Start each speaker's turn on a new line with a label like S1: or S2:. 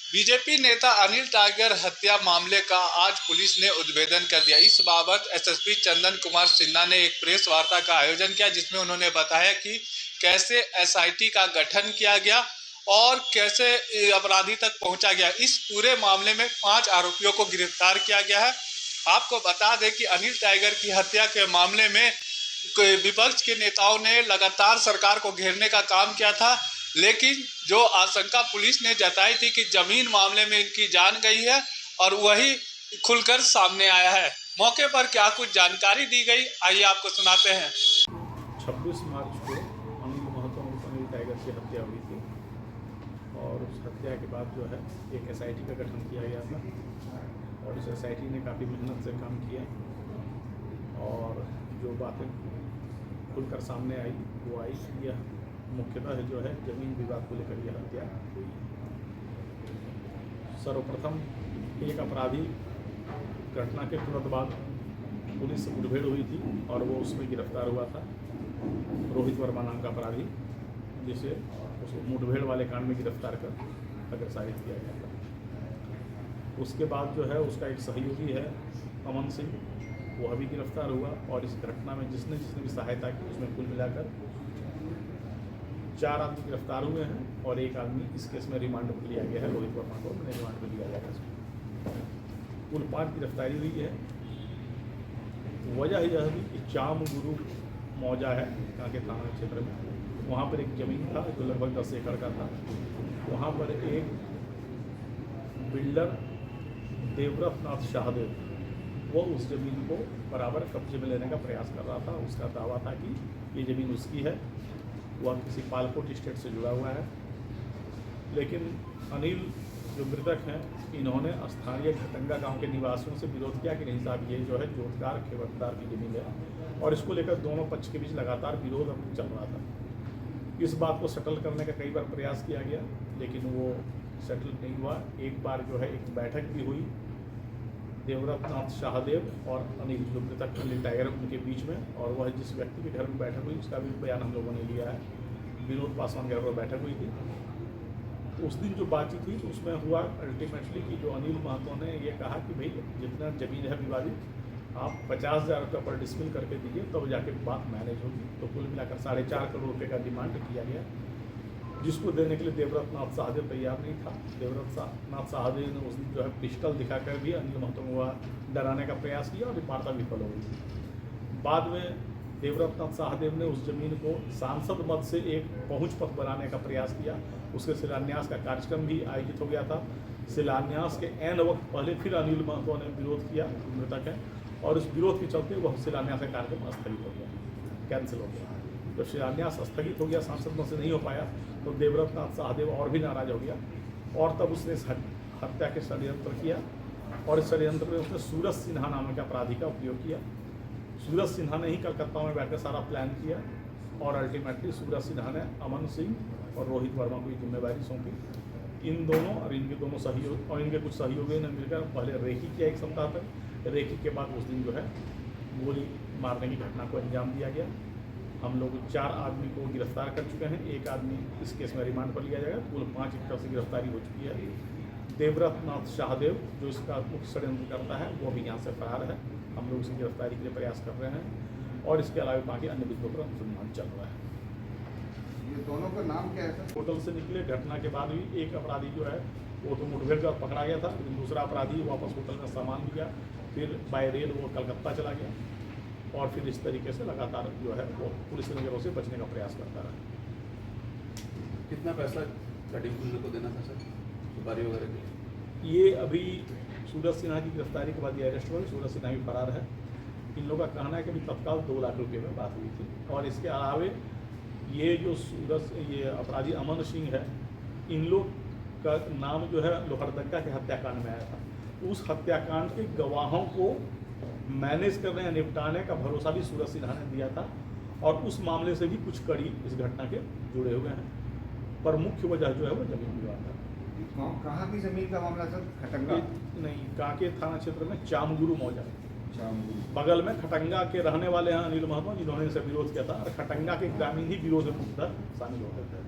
S1: BJP नेता Anil tiger हत्या मामले का आज पुलिस ने उद्भेदन कर दिया। इस बाबत एसएसपी चंदन कुमार सिन्हा ने एक प्रेस वार्ता का आयोजन किया, जिसमें उन्होंने बताया कि कैसे एसआईटी का गठन किया गया और कैसे अपराधी तक पहुंचा गया। इस पूरे मामले में 5 आरोपियों को गिरफ्तार किया गया है। आपको बता दें कि अनिल टाइगर की हत्या के मामले में विपक्ष के नेताओं ने लगातार सरकार को घेरने का काम किया था, लेकिन जो आशंका पुलिस ने जताई थी कि जमीन मामले में इनकी जान गई है और वही खुलकर सामने आया है। मौके पर क्या कुछ जानकारी दी गई, आइए आपको सुनाते हैं।
S2: 26 मार्च को अनिल महतो अनिल टाइगर की हत्या हुई थी और उस हत्या के बाद जो है एक एसआईटी का गठन किया गया था और इस एसआईटी ने काफ़ी मेहनत से काम किया और जो बातें खुलकर सामने आई वो आई। यह मुख्यतः जो है जमीन विवाद को लेकर यह हत्या हुई। सर्वप्रथम एक अपराधी घटना के तुरंत बाद पुलिस से मुठभेड़ हुई थी और वो उसमें गिरफ्तार हुआ था, रोहित वर्मा नाम का अपराधी, जिसे उस मुठभेड़ वाले कांड में गिरफ्तार कर अग्रसारित किया गया था। उसके बाद जो है उसका एक सहयोगी है अमन सिंह, वह भी गिरफ्तार हुआ और इस घटना में जिसने भी सहायता की उसमें कुल मिलाकर 4 आदमी गिरफ्तार हुए हैं और एक आदमी इस केस में रिमांड पर लिया गया है। रोहित वर्मा को रिमांड पर लिया गया है। कुल 5 गिरफ्तारी हुई है। वजह यह थी कि चाम गुरु मौजा है कांके थाना क्षेत्र में, वहाँ पर एक ज़मीन था जो लगभग 10 एकड़ का था। वहाँ पर एक बिल्डर देवव्रत नाथ शाहदेव वो उस ज़मीन को बराबर कब्जे में लेने का प्रयास कर रहा था। उसका दावा था कि ये ज़मीन उसकी है, वह किसी पालकोट स्टेट से जुड़ा हुआ है। लेकिन अनिल जो मृतक हैं, इन्होंने स्थानीय घटंगा गांव के निवासियों से विरोध किया कि नहीं साहब, ये जो है जोतदार खेवतदार की ज़मीन है और इसको लेकर दोनों पक्ष के बीच लगातार विरोध चल रहा था। इस बात को सेटल करने का कई बार प्रयास किया गया, लेकिन वो सेटल नहीं हुआ। एक बार जो है एक बैठक भी हुई देवव्रत नाथ शाहदेव और अनिल जो मृतक अनिल टाइगर उनके बीच में, और वह जिस व्यक्ति के घर में बैठक हुई उसका भी बयान हम लोगों ने लिया है। विनोद पासवान के घर पर बैठक हुई थी। तो उस दिन जो बातचीत हुई तो उसमें हुआ अल्टीमेटली कि जो अनिल महतो ने ये कहा कि भाई जितना ज़मीन है विवादित, आप 50,000 रुपये पर डिसमिल करके दीजिए, तब जाके बात मैनेज होगी। तो कुल मिलाकर 4.5 करोड़ रुपये का डिमांड किया गया, जिसको देने के लिए देवव्रत नाथ शाहदेव तैयार नहीं था। देवव्रत नाथ शाहदेव ने उस दिन जो है पिस्टल दिखाकर भी अनिल महतो को डराने का प्रयास किया और वार्ता विफल हो गई। बाद में देवव्रत नाथ शाहदेव ने उस जमीन को सांसद मद से एक पहुंच पथ बनाने का प्रयास किया। उसके शिलान्यास का कार्यक्रम भी आयोजित हो गया था। शिलान्यास के एन वक्त पहले फिर अनिल महतो ने विरोध किया, मृतक है, और इस विरोध के चलते वह शिलान्यास का कार्यक्रम स्थगित हो गया, कैंसिल हो गया। जब शिलान्यास स्थगित हो गया, सांसद मद से नहीं हो पाया, तो देवव्रत नाथ शाहदेव और भी नाराज हो गया और तब उसने इस हत्या के षड्यंत्र किया और इस षड्यंत्र में उसने सूरज सिन्हा नाम के अपराधी का उपयोग किया। सूरज सिन्हा ने ही कलकत्ता में बैठकर सारा प्लान किया और अल्टीमेटली सूरज सिन्हा ने अमन सिंह और रोहित वर्मा को ये जिम्मेदारी सौंपी। इन दोनों और इनके दोनों सहयोग और इनके कुछ सहयोगियों ने मिलकर पहले रेकी किया एक सप्ताह तक। रेकी के बाद उस दिन जो है गोली मारने की घटना को अंजाम दिया गया। हम लोग 4 आदमी को गिरफ्तार कर चुके हैं, एक आदमी इस केस में रिमांड पर लिया जाएगा। कुल 5 एक तरह से गिरफ्तारी हो चुकी है। देवव्रत नाथ शाहदेव जो इसका मुख्य षड्यंत्र करता है वो भी यहाँ से फरार है। हम लोग इसकी गिरफ्तारी के लिए प्रयास कर रहे हैं और इसके अलावा बाकी अन्य बिंदुओं पर अनुसंधान चल रहा है।
S3: ये दोनों का नाम क्या है सर?
S2: होटल से निकले, घटना के बाद भी एक अपराधी जो है वो तो मुठभेड़ का पकड़ा गया था, लेकिन दूसरा अपराधी वापस होटल में सामान लिया, फिर बाय रेल वो कलकत्ता चला गया और फिर इस तरीके से लगातार जो है वो पुलिस नजरों से बचने का प्रयास करता रहा।
S3: कितना पैसा कटिंग को देना था सर सुपारी वगैरह के?
S2: ये अभी सूरज सिन्हा की गिरफ्तारी के बाद ये अरेस्ट हुआ। सूरज सिन्हा भी फरार है। इन लोगों का कहना है कि अभी तत्काल 2 लाख रुपये में बात हुई थी और इसके अलावे ये जो ये अपराधी अमन सिंह है, इन लोग का नाम जो है लोहरदगा के हत्याकांड में आया था। उस हत्याकांड के गवाहों को मैनेज करने या निपटाने का भरोसा भी सूरज सिन्हा ने दिया था और उस मामले से भी कुछ कड़ी इस घटना के जुड़े हुए हैं। पर मुख्य वजह जो है वो जमीन विवाद है।
S3: कहाँ की जमीन का मामला सर? खटंगा
S2: नहीं, कांके थाना क्षेत्र में चामगुरु मौजा,
S3: बगल
S2: बगल में खटंगा के रहने वाले हैं अनिल महतो, जिन्होंने इसे विरोध किया था और खटंगा के ग्रामीण ही विरोध में शामिल हो गए थे।